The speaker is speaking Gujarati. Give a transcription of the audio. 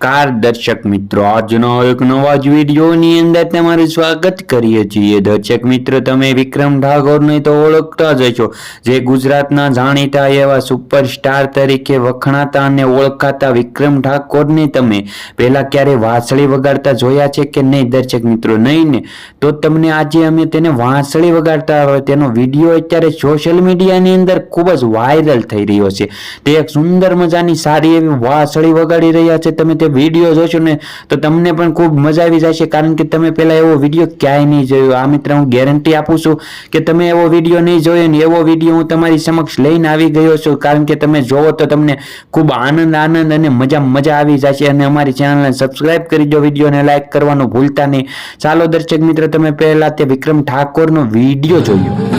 નમસ્કાર દર્શક મિત્રો, આજનો એક નવા જ વિડીયોની અંદર તમારું સ્વાગત કરીએ છીએ। દર્શક મિત્રો, તમે વિક્રમ ઠાકોરને તો ઓળખતા જ હશો, જે ગુજરાતના જાણીતા એવા સુપરસ્ટાર તરીકે વખણાતા અને ઓળખાતા વિક્રમ ઠાકોરને તમે પહેલા ક્યારે વાંસળી વગાડતા જોયા છે કે નહીં? દર્શક મિત્રો, નહીં ને? તો તમને આજે અમે તેને વાંસળી વગાડતા હોય તેનો વિડીયો અત્યારે સોશિયલ મીડિયાની અંદર ખૂબ જ વાયરલ થઈ રહ્યો છે। તે એક સુંદર મજાની સારી એવી વાંસળી વગાડી રહ્યા છે। તમે તે વિડીયો જોશો ને તો તમને પણ ખૂબ મજા આવી જશે, કારણ કે તમે પહેલા એવો વિડીયો ક્યાંય નહીં જોયો। આ મિત્ર, હું ગેરંટી આપું છું કે તમે એવો વિડીયો નહીં જોયો ને એવો વિડીયો હું તમારી સમક્ષ લઈને આવી ગયો છું, કારણ કે તમે જોવો તો તમને ખૂબ આનંદ અને મજા આવી જશે। અને અમારી ચેનલને સબસ્ક્રાઇબ કરી દો, વિડીયોને લાઈક કરવાનું ભૂલતા નહીં। ચાલો દર્શક મિત્રો, તમે પહેલા તે વિક્રમ ઠાકોરનો વિડીયો જોયો।